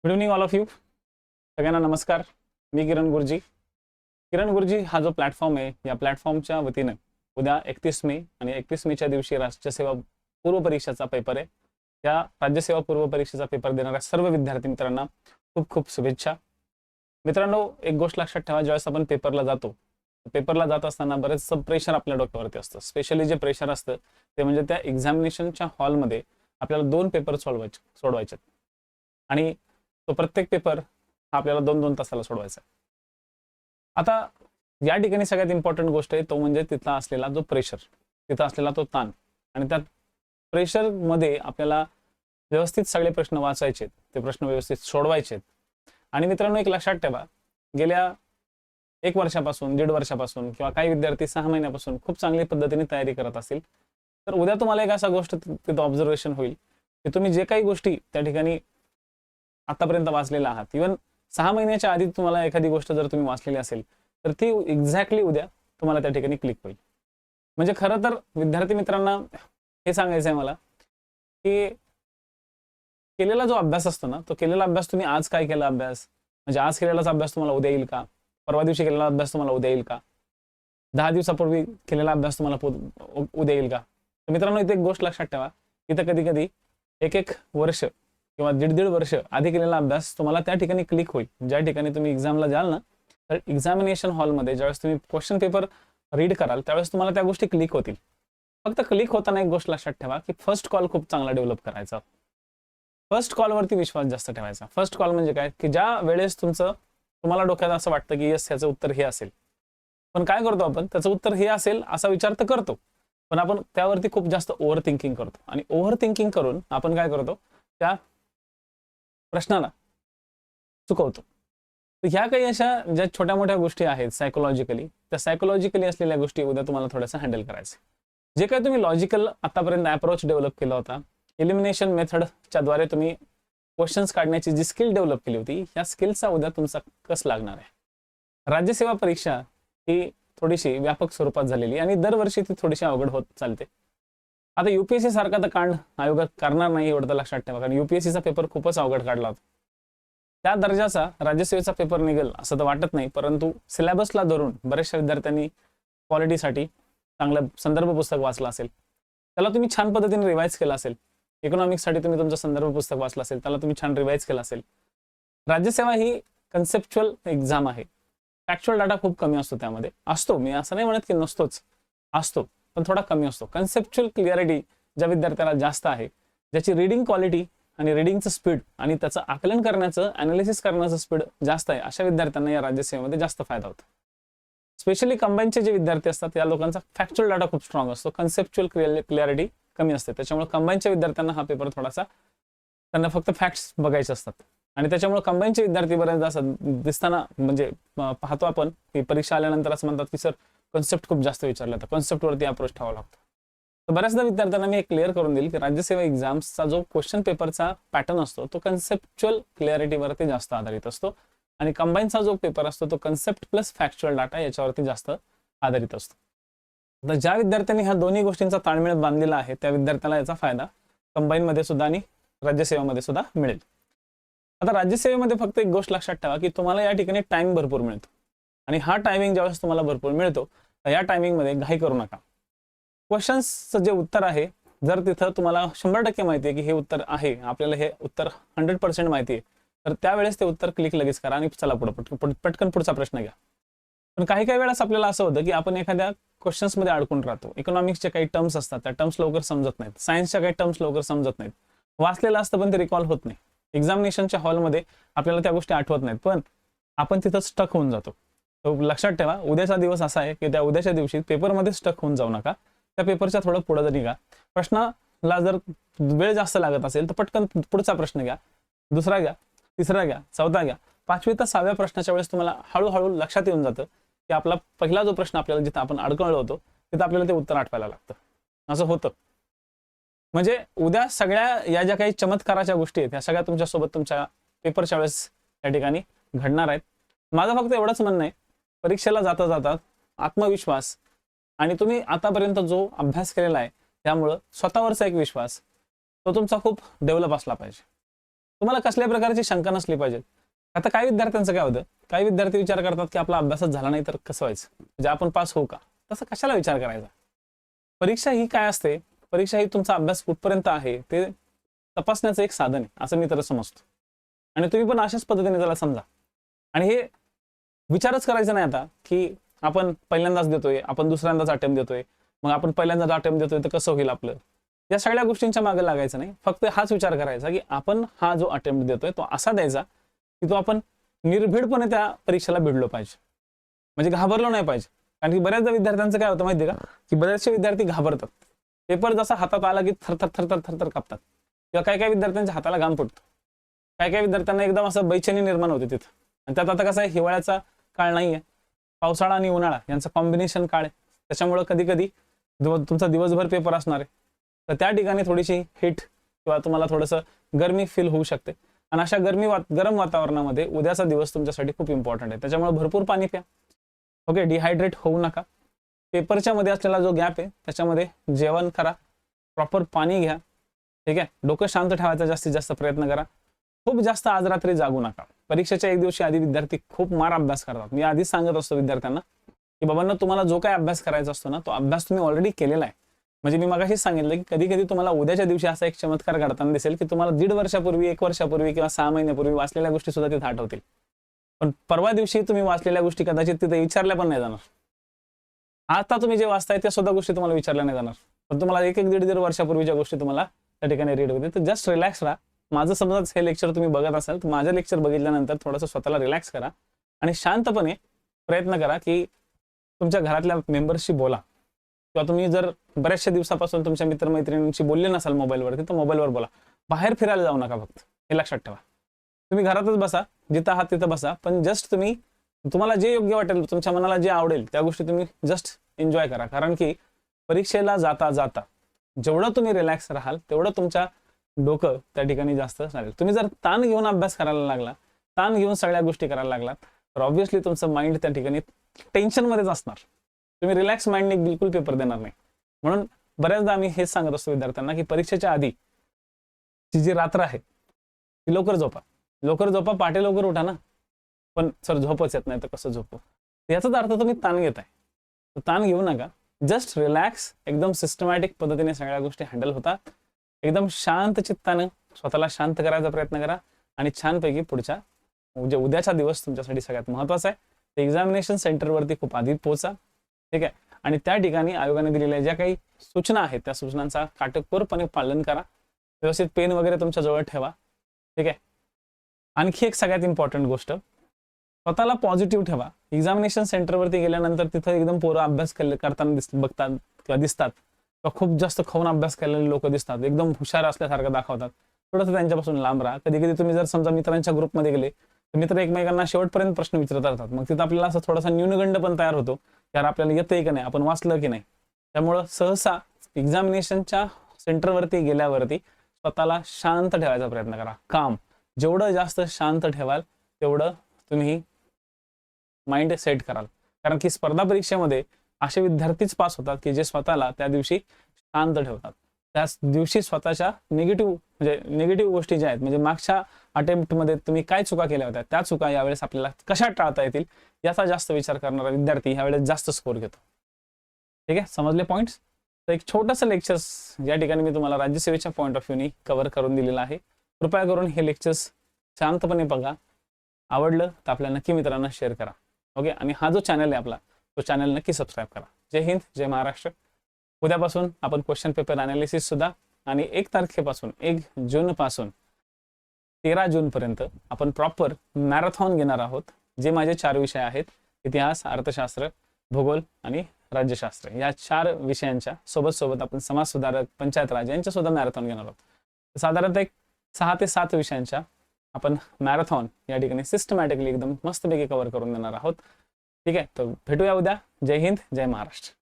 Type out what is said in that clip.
Good evening all of you. सगळ्यांना नमस्कार. मी किरण गुरुजी. किरण गुरुजी हा जो प्लॅटफॉर्म आहे, या प्लॅटफॉर्मच्या वतीने उद्या 31 मे आणि 31 मेच्या दिवशी राज्यसेवा पूर्व परीक्षेचा पेपर आहे. त्या राज्यसेवा पूर्व परीक्षेचा पेपर देणाऱ्या सर्व विद्यार्थी मित्रांना खूप खूप शुभेच्छा. मित्रांनो, एक गोष्ट लक्षात ठेवा, ज्यावेळेस आपण पेपरला जातो, पेपरला जात असताना बरेचसं प्रेशर आपल्या डोक्यावरती असतं. स्पेशली जे प्रेशर असतं ते म्हणजे त्या एक्झामिनेशनच्या हॉलमध्ये आपल्याला 2 पेपर सोडवायचे आणि तो प्रत्येक पेपर हा आपल्याला 2-2 तासाला सोडवायचा आहे. आता या ठिकाणी सगळ्यात इम्पॉर्टंट गोष्ट आहे तो म्हणजे तिथला असलेला जो प्रेशर, तिथं असलेला तो ताण. आणि त्या प्रेशरमध्ये आपल्याला व्यवस्थित सगळे प्रश्न वाचायचे, ते प्रश्न व्यवस्थित सोडवायचे. आणि मित्रांनो, एक लक्षात ठेवा, गेल्या 1 वर्षापासून, 1.5 वर्षापासून किंवा काही विद्यार्थी 6 महिन्यापासून खूप चांगली पद्धतीने तयारी करत असतील, तर उद्या तुम्हाला एक असा गोष्ट तिथं ऑब्झर्वेशन होईल की तुम्ही जे काही गोष्टी त्या ठिकाणी आतापर्यंत वाचलेला आहात, इव्हन 6 महिन्याच्या आधी तुम्हाला एखादी गोष्ट जर तुम्ही वाचलेली असेल, तर ती एक्झॅक्टली उद्या तुम्हाला त्या ठिकाणी क्लिक होईल. म्हणजे खरं तर विद्यार्थी मित्रांना हे सांगायचं आहे मला की केलेला जो अभ्यास असतो ना, तो केलेला अभ्यास तुम्ही आज काय केला अभ्यास, म्हणजे आज केलेलाच अभ्यास तुम्हाला उद्या येईल का? परवा दिवशी केलेला अभ्यास तुम्हाला उद्या येईल का? 10 दिवसापूर्वी केलेला अभ्यास तुम्हाला उद्या येईल का? तर मित्रांनो, इथे एक गोष्ट लक्षात ठेवा, इथं कधी कधी 1-1 वर्ष किंवा 1.5-1.5 वर्ष आधी केलेला अभ्यास तुम्हाला त्या ठिकाणी क्लिक होईल. ज्या ठिकाणी तुम्ही एक्झामला जाल ना, तर एक्झामिनेशन हॉलमध्ये ज्यावेळेस तुम्ही क्वेश्चन पेपर रीड कराल, त्यावेळेस तुम्हाला त्या गोष्टी क्लिक होतील. फक्त क्लिक होताना एक गोष्ट लक्षात ठेवा की फर्स्ट कॉल खूप चांगला डेव्हलप करायचा. फर्स्ट कॉलवरती विश्वास जास्त ठेवायचा. फर्स्ट कॉल म्हणजे काय, की ज्या वेळेस तुम्हाला डोक्यात असं वाटतं की येस, ह्याचं उत्तर हे असेल, पण काय करतो आपण, त्याचं उत्तर हे असेल असा विचार तर करतो, पण आपण त्यावरती खूप जास्त ओव्हर थिंकिंग करतो. आणि ओव्हर थिंकिंग करून आपण काय करतो, त्या प्रश्नाला चुकवतो. तर ह्या काही अशा ज्या छोट्या मोठ्या गोष्टी आहेत सायकोलॉजिकली, त्या सायकोलॉजिकली असलेल्या गोष्टी उद्या तुम्हाला थोडंसं हँडल करायचं. जे काही तुम्ही लॉजिकल आतापर्यंत अप्रोच डेव्हलप केला होता, एलिमिनेशन मेथडच्या द्वारे तुम्ही क्वेश्चन्स काढण्याची जी स्किल डेव्हलप केली होती, या स्किलचा उद्या तुमचा कस लागणार आहे. राज्यसेवा परीक्षा ही थोडीशी व्यापक स्वरूपात झालेली आणि दरवर्षी ती थोडीशी अवघड होत चालते. आता युपीएससी सारखा तर कांड आयोग करणार नाही, एवढं तर लक्षात ठेवा, कारण युपीएससीचा पेपर खूपच अवघड काढला होता. त्या दर्जाचा राज्यसेवेचा पेपर निघेल असं तर वाटत नाही, परंतु सिलेबसला धरून बऱ्याचशा विद्यार्थ्यांनी क्वालिटीसाठी चांगलं संदर्भ पुस्तक वाचलं असेल, त्याला तुम्ही छान पद्धतीने रिवाइज केलं असेल. इकॉनॉमिक्ससाठी तुम्ही तुमचं संदर्भ पुस्तक वाचलं असेल, त्याला तुम्ही छान रिवाइज केलं असेल. राज्यसेवा ही कन्सेप्च्युअल एक्झाम आहे. फॅक्च्युअल डाटा खूप कमी असतो त्यामध्ये. असतो, मी असं नाही म्हणत की नसतोच, असतो, पण थोडा कमी असतो. कन्सेप्च्युअल क्लिअरिटी ज्या विद्यार्थ्याला जास्त आहे, ज्याची रीडिंग क्वालिटी आणि रीडिंगचं स्पीड आणि त्याचं आकलन करण्याचं, अनालिसिस करण्याचं स्पीड जास्त आहे, अशा विद्यार्थ्यांना या राज्यसेवेमध्ये जास्त फायदा होतो. स्पेशली कंबाईनचे जे विद्यार्थी असतात, या लोकांचा फॅक्च्युअल डाटा खूप स्ट्रॉंग असतो, कन्सेप्च्युअल क्लिअरिटी कमी असते. त्याच्यामुळे कंबाईनच्या विद्यार्थ्यांना हा पेपर थोडासा, त्यांना फक्त फॅक्ट्स बघायचे असतात. आणि त्याच्यामुळे कंबाईनचे विद्यार्थी बऱ्याचदा असं दिसताना, म्हणजे पाहतो आपण की परीक्षा आल्यानंतर असं म्हणतात की सर कॉन्सेप्ट खूप जास्त विचारला, तर कॉन्सेप्टवरती अप्रोच ठेवावा लागतो. तर बऱ्याचदा विद्यार्थ्यांना मी हे क्लिअर करून देईल की राज्यसेवा एक्झाम्सचा जो क्वेश्चन पेपरचा पॅटर्न असतो, तो कन्सेप्च्युअल क्लिअरिटीवरती जास्त आधारित असतो. आणि कंबाईनचा जो पेपर असतो, तो कन्सेप्ट प्लस फॅक्च्युअल डाटा याच्यावरती जास्त आधारित असतो. तर ज्या विद्यार्थ्यांनी ह्या दोन्ही गोष्टींचा ताळमेळ बांधलेला आहे, त्या विद्यार्थ्याला याचा फायदा कंबाईनमध्ये सुद्धा आणि राज्यसेवेमध्ये सुद्धा मिळेल. आता राज्यसेवेमध्ये फक्त एक गोष्ट लक्षात ठेवा की तुम्हाला या ठिकाणी टाइम भरपूर मिळतो. आणि हा टायमिंग ज्यावेळेस तुम्हाला भरपूर मिळतो, तर या टायमिंगमध्ये घाई करू नका. क्वेश्चन्सचं जे उत्तर आहे, जर तिथं तुम्हाला 100% माहिती आहे की हे उत्तर आहे, आपल्याला हे उत्तर 100% माहिती आहे, तर त्यावेळेस ते उत्तर क्लिक लगेच करा आणि चला पटकन पुढचा प्रश्न घ्या. पण काही काही वेळेस आपल्याला असं होतं की आपण एखाद्या क्वेश्चन्समध्ये अडकून राहतो. इकॉनॉमिक्सचे काही टर्म्स असतात, त्या टर्म्स लवकर समजत नाहीत. सायन्सच्या काही टर्म्स लवकर समजत नाहीत. वाचलेलं असतं पण ते रिकॉल होत नाही. एक्झामिनेशनच्या हॉलमध्ये आपल्याला त्या गोष्टी आठवत नाहीत, पण आपण तिथं स्टक होऊन जातो. तर लक्षात ठेवा, उद्याचा दिवस असा आहे की त्या उद्याच्या दिवशी पेपरमध्ये स्टक होऊन जाऊ नका. त्या पेपरच्या थोडं पुढे जर निघा. प्रश्नाला जर वेळ जास्त लागत असेल तर पटकन पुढचा प्रश्न घ्या, दुसरा घ्या, तिसरा घ्या, चौथा घ्या. 5वी ते 6व्या प्रश्नाच्या वेळेस तुम्हाला हळूहळू लक्षात येऊन जातं की आपला पहिला जो प्रश्न आपल्याला जिथं आपण अडकळलो होतो, तिथं आपल्याला ते उत्तर आठवायला लागतं. असं होतं. म्हणजे उद्या सगळ्या या ज्या काही चमत्काराच्या गोष्टी आहेत, ह्या सगळ्या तुमच्यासोबत तुमच्या पेपरच्या वेळेस त्या ठिकाणी घडणार आहेत. माझं फक्त एवढंच म्हणणं आहे, परीक्षेला जाता जाता आत्मविश्वास आणि तुम्ही आतापर्यंत जो अभ्यास केलेला आहे, त्यामुळं स्वतःवरचा एक विश्वास, तो तुमचा खूप डेव्हलप असला पाहिजे. तुम्हाला कसल्या प्रकारची शंका नसली पाहिजे. आता काही विद्यार्थ्यांचं काय होतं, काही विद्यार्थी विचार करतात की आपला अभ्यासच झाला नाही तर कसं व्हायचं, म्हणजे आपण पास होऊ का. तसं कशाला विचार करायचा. परीक्षा ही काय असते, परीक्षा ही तुमचा अभ्यास कुठपर्यंत आहे ते तपासण्याचं एक साधन आहे असं मी तर समजतो. आणि तुम्ही पण अशाच पद्धतीने त्याला समजा. आणि हे विचारच करायचा नाही आता की आपण पहिल्यांदाच देतोय, आपण दुसऱ्यांदाच अटेम्प्ट देतोय, मग आपण पहिल्यांदाच अटेम्प्ट देतोय तर कसं होईल आपलं. या सगळ्या गोष्टींच्या मागे लागायचं नाही. फक्त हाच विचार करायचा की आपण हा जो अटेम्प्ट देतोय तो असा द्यायचा की तो आपण निर्भीडपणे त्या परीक्षेला भिडलो पाहिजे, म्हणजे घाबरलो नाही पाहिजे. कारण की बऱ्याचदा विद्यार्थ्यांचं काय होतं माहिती आहे का, की बरेचसे विद्यार्थी घाबरतात. पेपर जसा हातात आला की थरथर थरथर थरथर कापतात, किंवा काही काही विद्यार्थ्यांच्या हाताला घाम फुटतो. काही काही विद्यार्थ्यांना एकदम असं बेचैनी निर्माण होते तिथं. आणि त्यात आता कसं आहे, हिवाळ्याचा काळ नाहीये, पावसाळा आणि उन्हाळा यांचं कॉम्बिनेशन काळ आहे. त्याच्यामुळे कधी कधी तुमचा दिवसभर पेपर असणार आहे, तर त्या ठिकाणी थोडीशी हिट किंवा तुम्हाला थोडंसं गरमी फील होऊ शकते. आणि अशा गरम वातावरणामध्ये उद्याचा दिवस तुमच्यासाठी खूप इम्पॉर्टंट आहे. त्याच्यामुळे भरपूर पाणी प्या. ओके, डिहायड्रेट होऊ नका. पेपरच्या मध्ये असलेला जो गॅप आहे त्याच्यामध्ये जेवण करा, प्रॉपर पाणी घ्या. ठीक आहे, डोकं शांत ठेवायचा जास्तीत जास्त प्रयत्न करा. खूप जास्त आज रात्री जागू नका. परीक्षेच्या एक दिवशी आधी विद्यार्थी खूप मार अभ्यास करतात. मी आधीच सांगत असतो विद्यार्थ्यांना की बाबांना तुम्हाला जो काय अभ्यास करायचा असतो ना तो अभ्यास तुम्ही ऑलरेडी केलेला आहे. म्हणजे मी मगाशीच सांगितलं की कधी कधी तुम्हाला उद्याच्या दिवशी असा एक चमत्कार घडताना दिसेल की तुम्हाला 1.5 वर्षापूर्वी, 1 वर्षापूर्वी किंवा 6 महिन्यापूर्वी वाचलेल्या गोष्टी सुद्धा तिथे आठवतील. पण परवा दिवशी तुम्ही वाचलेल्या गोष्टी कदाचित तिथे विचारल्या पण नाही जाणार. आता तुम्ही जे वाचताय त्या सुद्धा गोष्टी तुम्हाला विचारल्या नाही जाणार, पण तुम्हाला 1-1, 1.5 वर्षापूर्वीच्या गोष्टी तुम्हाला त्या ठिकाणी रीड होते. तर जस्ट रिलॅक्स राहा. माझं समजा हे लेक्चर तुम्ही बघत असाल तर माझं लेक्चर बघितल्यानंतर थोडंसं स्वतःला रिलॅक्स करा आणि शांतपणे प्रयत्न करा की तुमच्या घरातल्या मेंबर्सशी बोला. किंवा तुम्ही जर बऱ्याचशा दिवसापासून तुमच्या मित्रमैत्रिणींशी बोलले नसाल मोबाईलवरती तर मोबाईलवर बोला. बाहेर फिरायला जाऊ नका. फक्त हे लक्षात ठेवा. तुम्ही घरातच बसा, जिथं आहात तिथं बसा, पण जस्ट तुम्हाला जे योग्य वाटेल, तुमच्या मनाला जे आवडेल त्या गोष्टी तुम्ही जस्ट एन्जॉय करा. कारण की परीक्षेला जाता जाता जेवढं तुम्ही रिलॅक्स राहाल तेवढं तुमच्या डोकं त्या ठिकाणी जास्त चालेल. तुम्ही जर ताण घेऊन अभ्यास करायला लागला, ताण घेऊन सगळ्या गोष्टी करायला लागलात तर ऑब्व्हियसली तुमचं माइंड त्या ठिकाणी टेन्शनमध्येच असणार. तुम्ही रिलॅक्स माइंडने बिलकुल पेपर देणार नाही. म्हणून बऱ्याचदा आम्ही हेच सांगत असतो विद्यार्थ्यांना की परीक्षेच्या आधी ची जी रात्र आहे ती लवकर झोपा. लवकर झोपा, पहाटे लवकर उठा ना. पण सर झोपच येत नाही तर कसं झोपू, याचाच अर्थ तुम्ही ताण घेताय. तर ताण घेऊ नका. जस्ट रिलॅक्स, एकदम सिस्टमॅटिक पद्धतीने सगळ्या गोष्टी हँडल होतात. एकदम शांत चित्तानं स्वतःला शांत करायचा प्रयत्न करा आणि छानपैकी पुढच्या उद्याचा दिवस तुमच्यासाठी सगळ्यात महत्वाचा आहे. एक्झामिनेशन सेंटरवरती खूप आधी पोहोचा. ठीक आहे, आणि त्या ठिकाणी आयोगाने दिलेल्या ज्या काही सूचना आहेत त्या सूचनांचा काटेकोरपणे पालन करा. व्यवस्थित पेन वगैरे तुमच्या जवळ ठेवा. ठीक आहे. आणखी एक सगळ्यात इम्पॉर्टंट गोष्ट, स्वतःला पॉझिटिव्ह ठेवा. एक्झामिनेशन सेंटरवरती गेल्यानंतर तिथं एकदम पोरं अभ्यास करताना बघतात किंवा दिसतात, किंवा खूप जास्त खाऊन अभ्यास केलेले लोक दिसतात, एकदम हुशार असल्यासारखं दाखवतात. थोडंसं त्यांच्यापासून लांब राहा. कधी कधी तुम्ही जर समजा मित्रांच्या ग्रुपमध्ये गेले तर मित्र एकमेकांना शेवटपर्यंत प्रश्न विचारत राहतात. मग तिथं आपल्याला असं थोडासा न्यूनगंड पण तयार होतो, यार आपल्याला येतंय की नाही, आपण वाचलं की नाही. त्यामुळं सहसा एक्झामिनेशनच्या सेंटरवरती गेल्यावरती स्वतःला शांत ठेवायचा प्रयत्न करा. काम जेवढं जास्त शांत ठेवाल तेवढं तुम्ही माइंड सेट कराल. कारण की स्पर्धा परीक्षेमध्ये असे विद्यार्थीच पास होतात की जे स्वतःला त्या दिवशी शांत ठेवतात. त्याच दिवशी स्वतःच्या निगेटिव्ह गोष्टी ज्या आहेत, म्हणजे मागच्या अटेम्प्टमध्ये तुम्ही काय चुका केल्या होत्या त्या चुका यावेळेस आपल्याला कशा टाळता येतील याचा जास्त विचार करणारा विद्यार्थी यावेळेस जास्त स्कोर घेतो. ठीक आहे, समजले पॉईंट्स. तर एक छोटंसं लेक्चर्स या ठिकाणी मी तुम्हाला राज्यसेवेच्या पॉईंट ऑफ व्ह्यूनी कव्हर करून दिलेलं आहे. कृपया करून हे लेक्चर्स शांतपणे बघा. आवडलं तर आपल्या नक्की मित्रांना शेअर करा. ओके, आणि हा जो चॅनल आहे आपला तो चॅनल नक्की सबस्क्राईब करा. जय हिंद, जय महाराष्ट्र. उद्यापासून आपण क्वेश्चन पेपर अनालिसिस सुद्धा, आणि 1 तारखेपासून 1 जून पासून 13 जून पर्यंत आपण प्रॉपर मॅरेथॉन घेणार आहोत. जे माझे 4 विषय आहेत, इतिहास, अर्थशास्त्र, भूगोल आणि राज्यशास्त्र, या 4 विषयांच्या सोबत आपण समाज सुधारक, पंचायत राज यांच्या सुद्धा मॅरेथॉन घेणार आहोत. साधारणतः 6 ते 7 विषयांच्या आपण मॅरेथॉन या ठिकाणी सिस्टमॅटिकली एकदम मस्तपैकी कव्हर करून देणार आहोत. ठीक आहे, तर भेटूया उद्या. जय हिंद, जय महाराष्ट्र.